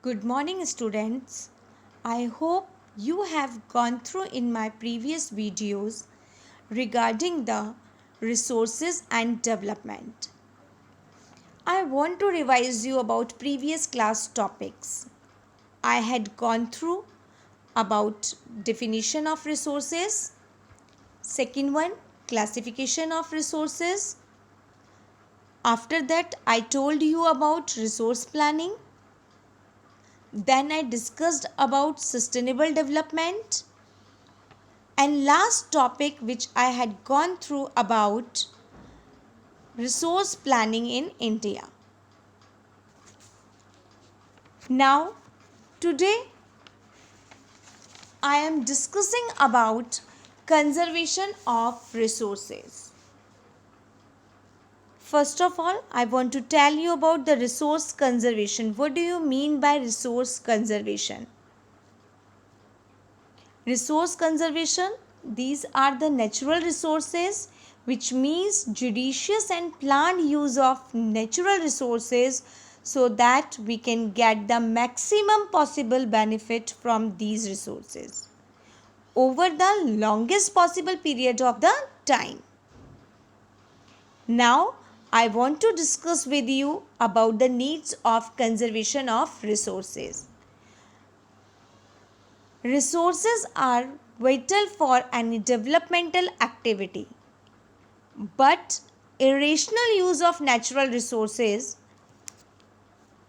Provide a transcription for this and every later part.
Good morning, students. I hope you have gone through in my previous videos regarding the resources and development. I want to revise you about previous class topics. I had gone through about definition of resources, second one classification of resources. After that I told you about resource planning. Then I discussed about sustainable development. And last topic which I had gone through about resource planning in India. Now, today I am discussing about conservation of resources. First of all, I want to tell you about the resource conservation. What do you mean by resource conservation? Resource conservation, these are the natural resources, which means judicious and planned use of natural resources so that we can get the maximum possible benefit from these resources over the longest possible period of the time. Now, I want to discuss with you about the needs of conservation of resources. Resources are vital for any developmental activity, but irrational use of natural resources,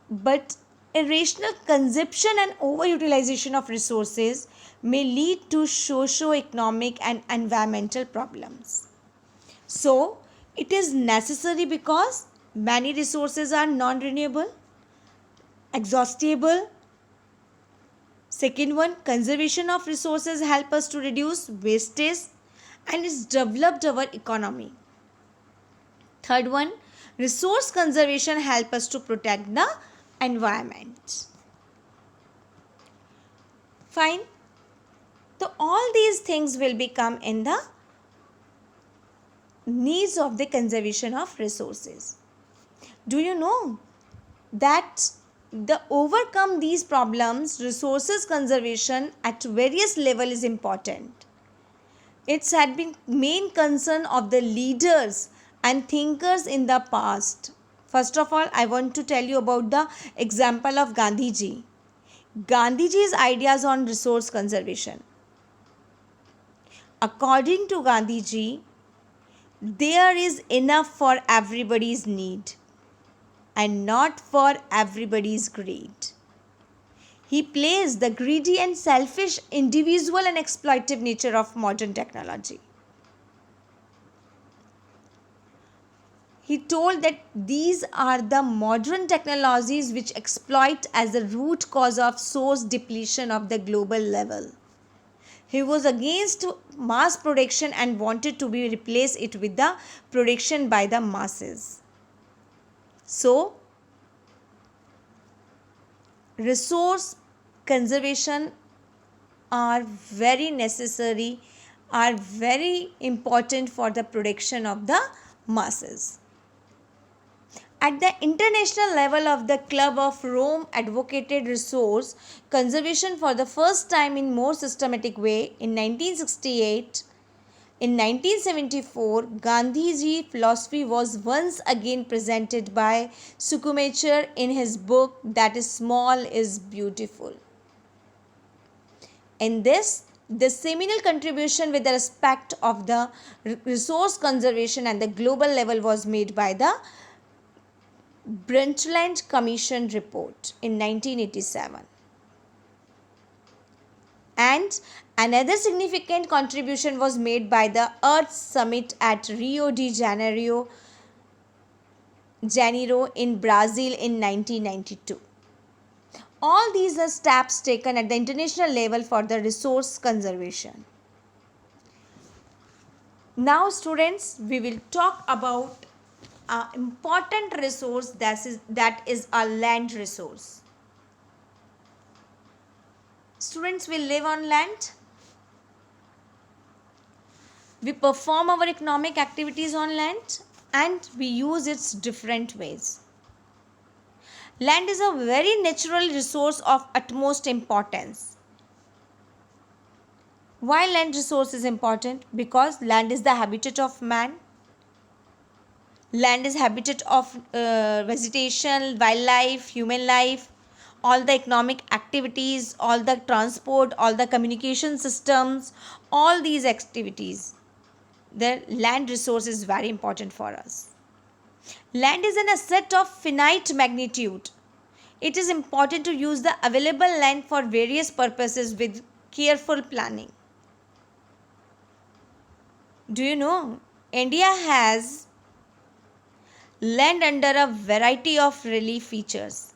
but irrational consumption and overutilization of resources may lead to socio-economic and environmental problems. So, it is necessary because many resources are non-renewable, exhaustible. Second one, conservation of resources help us to reduce wastage and it's developed our economy. Third one, resource conservation help us to protect the environment. Fine. So all these things will become in the needs of the conservation of resources. Do you know that the overcome these problems, resources conservation at various level is important. It's had been main concern of the leaders and thinkers in the past. First of all, I want to tell you about the example of Gandhiji. Gandhiji's ideas on resource conservation. According to Gandhiji, there is enough for everybody's need and not for everybody's greed. He plays the greedy and selfish individual and exploitative nature of modern technology. He told that these are the modern technologies which exploit as the root cause of source depletion of the global level. He was against mass production and wanted to be replace it with the production by the masses. So, resource conservation are very necessary, are very important for the production of the masses. At the international level of the Club of Rome advocated resource conservation for the first time in more systematic way in 1968. In 1974, Gandhiji philosophy was once again presented by Sukumacher in his book that is Small is Beautiful. In this, the seminal contribution with the respect of the resource conservation at the global level was made by the Brundtland Commission report in 1987. And another significant contribution was made by the Earth Summit at Rio de Janeiro in Brazil in 1992. All these are steps taken at the international level for the resource conservation. Now students, we will talk about an important resource that is a land resource. Students, we live on land. We perform our economic activities on land and we use its different ways. Land is a very natural resource of utmost importance. Why land resource is important? Because land is the habitat of man. Land is habitat of vegetation, wildlife, human life, all the economic activities, all the transport, all the communication systems, all these activities. The land resource is very important for us. Land is an asset of finite magnitude. It is important to use the available land for various purposes with careful planning. Do you know, India has land under a variety of relief features.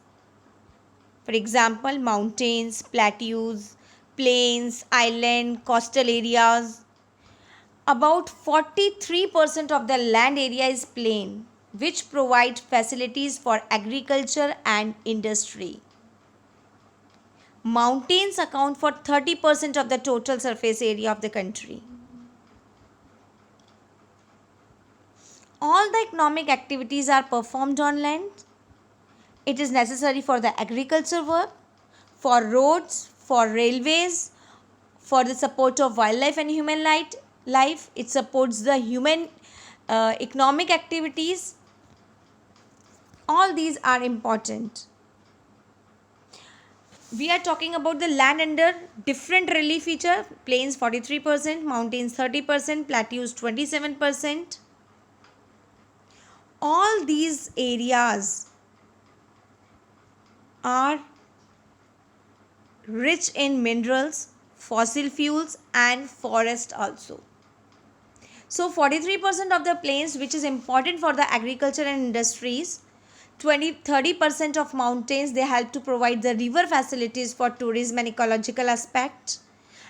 For example, mountains, plateaus, plains, island, coastal areas. About 43% of the land area is plain, which provide facilities for agriculture and industry. Mountains account for 30% of the total surface area of the country. All the economic activities are performed on land. It is necessary for the agriculture work, for roads, for railways, for the support of wildlife and human life. It supports the human economic activities. All these are important. We are talking about the land under different relief feature. Plains 43%, mountains 30%, plateaus 27%. All these areas are rich in minerals, fossil fuels and forest also. So 43% of the plains, which is important for the agriculture and industries. 30% of mountains, they help to provide the river facilities for tourism and ecological aspect.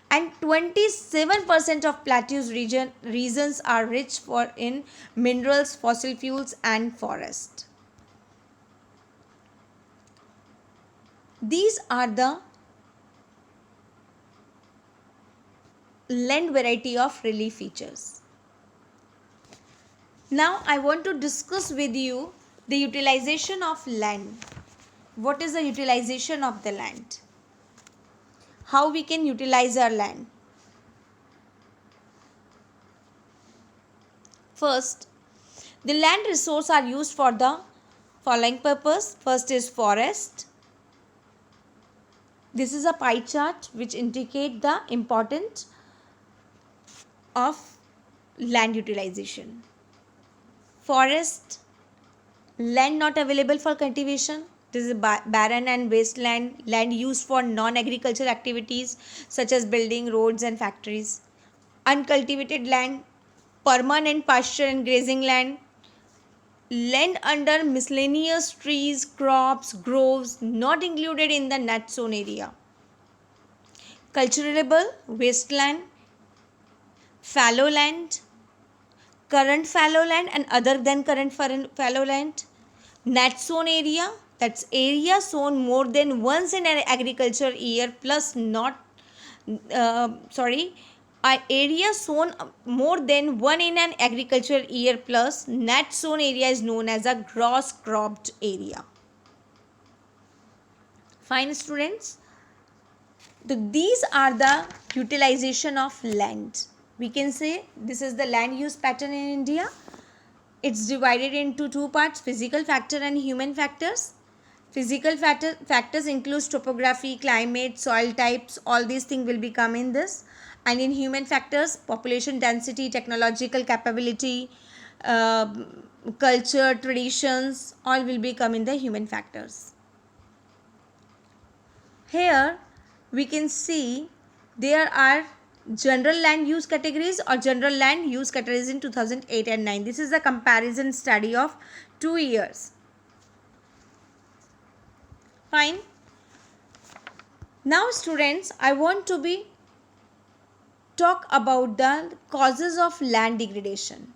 And 27% of plateaus regions are rich in minerals, fossil fuels and forest. These are the land variety of relief features. Now I want to discuss with you the utilization of land. What is the utilization of the land? How we can utilize our land? First, the land resources are used for the following purpose. First is forest. This is a pie chart which indicate the importance of land utilization. Forest, land not available for cultivation. This is barren and wasteland, land used for non-agricultural activities such as building, roads and factories. Uncultivated land, permanent pasture and grazing land, land under miscellaneous trees, crops, groves not included in the net zone area. Cultivable wasteland, fallow land, current fallow land and other than current fallow land. Net zone area, that's area sown more than once in an agriculture year plus area sown more than one in an agriculture year plus. Net sown area is known as a gross cropped area. Fine students. These are the utilization of land. We can say this is the land use pattern in India. It's divided into two parts, physical factor and human factors. Physical factors includes topography, climate, soil types, all these things will become in this. And in human factors, population density, technological capability, culture, traditions, all will become in the human factors. Here we can see there are general land use categories or general land use categories in 2008 and 9. This is a comparison study of 2 years. Fine. Now students, I want to talk about the causes of land degradation.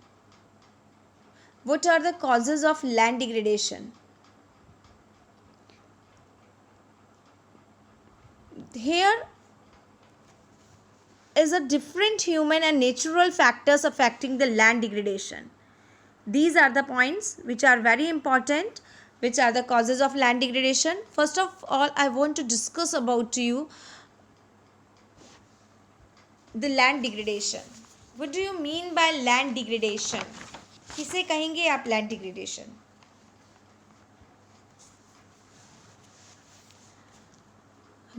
What are the causes of land degradation? Here is a different human and natural factors affecting the land degradation. These are the points which are very important Which are the causes of land degradation? First of all, I want to discuss about to you the land degradation. What do you mean by land degradation? किसे कहेंगे आप land degradation?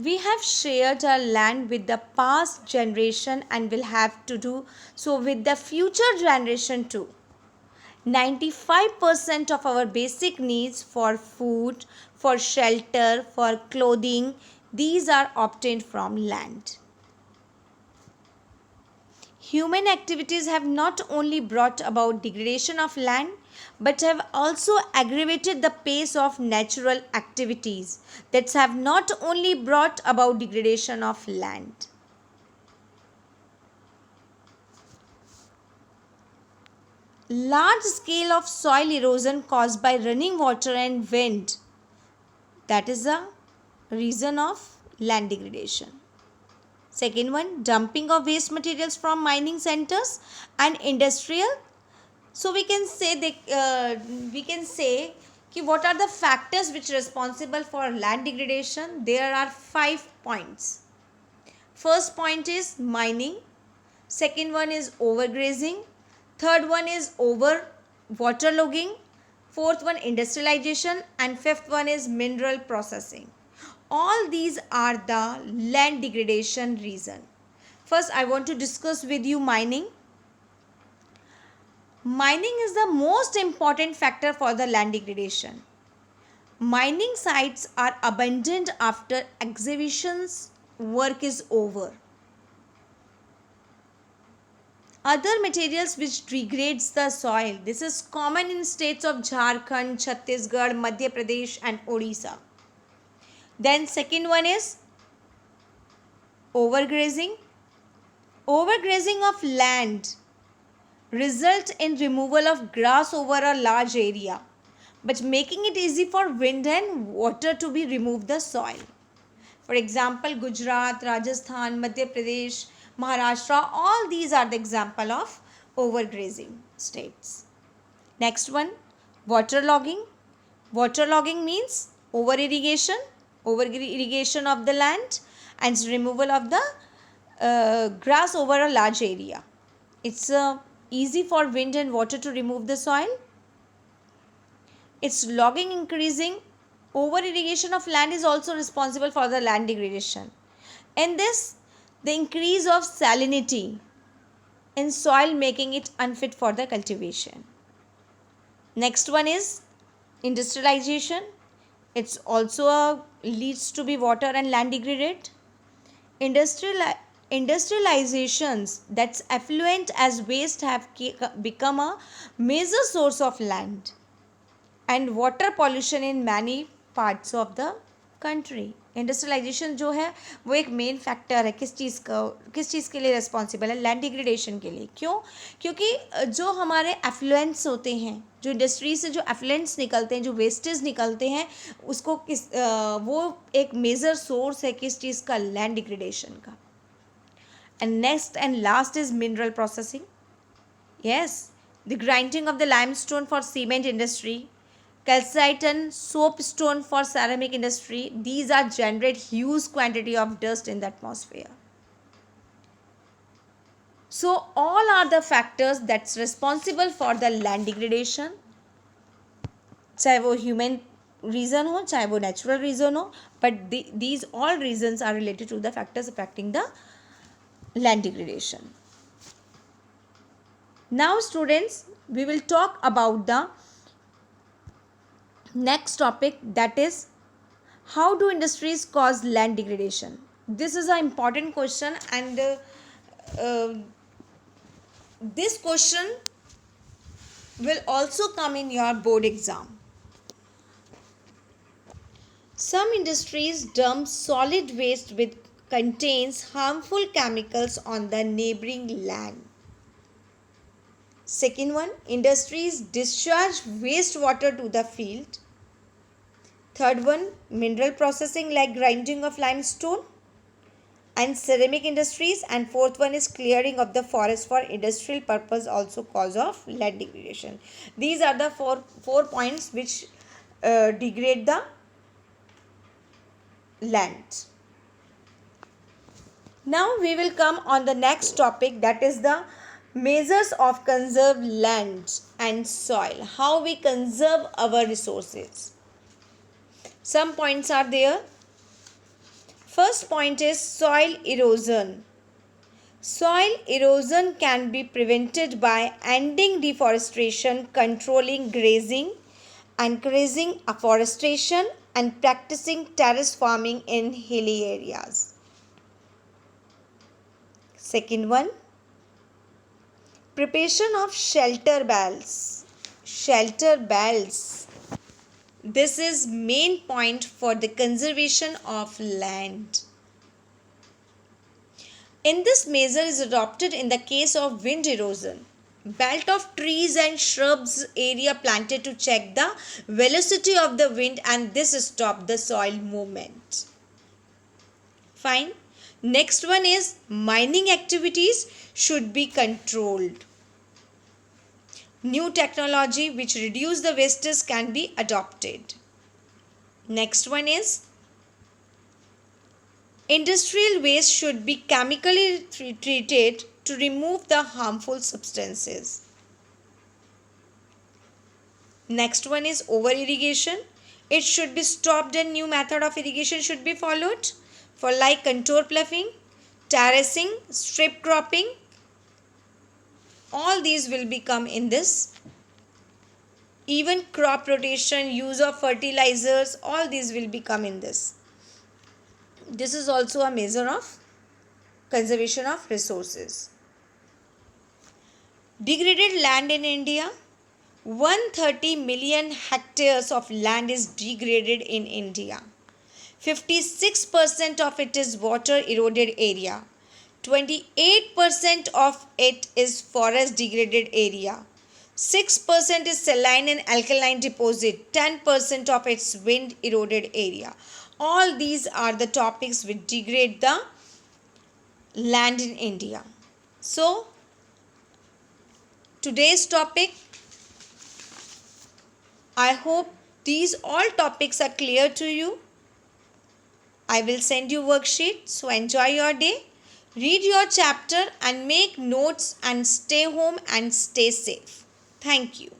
We have shared our land with the past generation and will have to do so with the future generation too. 95% of our basic needs for food, for shelter, for clothing, these are obtained from land. Human activities have not only brought about degradation of land but have also aggravated the pace of natural activities that have not only brought about degradation of land. Large scale of soil erosion caused by running water and wind, that is the reason of land degradation. Second one, dumping of waste materials from mining centers and industrial. So we can say what are the factors which are responsible for land degradation? There are 5 points. First point is mining. Second one is overgrazing. Third one is over waterlogging. Fourth one industrialization, and fifth one is mineral processing. All these are the land degradation reason. First, I want to discuss with you mining. Mining is the most important factor for the land degradation. Mining sites are abandoned after excavations work is over. Other materials which degrades the soil. This is common in states of Jharkhand, Chhattisgarh, Madhya Pradesh and Odisha. Then second one is overgrazing. Overgrazing of land result in removal of grass over a large area, but making it easy for wind and water to be removed the soil. For example, Gujarat, Rajasthan, Madhya Pradesh, Maharashtra, all these are the example of overgrazing states. Next one, waterlogging. Waterlogging means over irrigation of the land and removal of the grass over a large area. It's easy for wind and water to remove the soil. It's logging increasing. Over irrigation of land is also responsible for the land degradation. In this, the increase of salinity in soil making it unfit for the cultivation. Next one is industrialization. It's also leads to be water and land degraded. Industrializations that's effluent as waste have become a major source of land and water pollution in many parts of the country. Industrialisation जो है वो एक main factor है किस चीज़ के लिए responsible है? Land degradation के लिए. क्यों? क्योंकि जो हमारे एफ्लुएंट्स होते हैं, जो इंडस्ट्री से जो एफ्लुएंट्स निकलते हैं, जो वेस्टेज निकलते हैं, उसको वो एक मेजर सोर्स है किस चीज़ का? लैंड डिग्रेडेशन का. And next and last is mineral processing. Yes, the grinding of the limestone for cement industry, calcite and soapstone for ceramic industry, these are generate huge quantity of dust in the atmosphere. So all are the factors that's responsible for the land degradation, चाहे वो human reason हो, चाहे वो natural reason हो, but these all reasons are related to the factors affecting the land degradation. Now students, we will talk about the next topic, that is how do industries cause land degradation. This is an important question and this question will also come in your board exam. Some industries dump solid waste which contains harmful chemicals on the neighboring land. Second one, industries discharge wastewater to the field. Third one, mineral processing like grinding of limestone and ceramic industries. And fourth one is clearing of the forest for industrial purpose, also cause of land degradation. These are the four points which degrade the land. Now we will come on the next topic, that is the measures of conserve land and soil. How we conserve our resources. Some points are there. First point is soil erosion. Soil erosion can be prevented by ending deforestation, controlling grazing, encouraging afforestation, and practicing terrace farming in hilly areas. Second one, preparation of shelter belts. Shelter belts. This is main point for the conservation of land. In this measure is adopted in the case of wind erosion. Belt of trees and shrubs area planted to check the velocity of the wind, and this stop the soil movement. Fine. Next one is mining activities should be controlled. New technology which reduce the wastage can be adopted. Next one is industrial waste should be chemically treated to remove the harmful substances. Next one is over irrigation. It should be stopped and new method of irrigation should be followed for like contour ploughing, terracing, strip cropping. All these will become in this. Even crop rotation, use of fertilizers, all these will become in this. This is also a measure of conservation of resources. Degraded land in India. 130 million hectares of land is degraded in India. 56% of it is water eroded area. 28% of it is forest degraded area. 6% is saline and alkaline deposit. 10% of its wind eroded area. All these are the topics which degrade the land in India. So, today's topic, I hope these all topics are clear to you. I will send you worksheet, so enjoy your day. Read your chapter and make notes and stay home and stay safe. Thank you.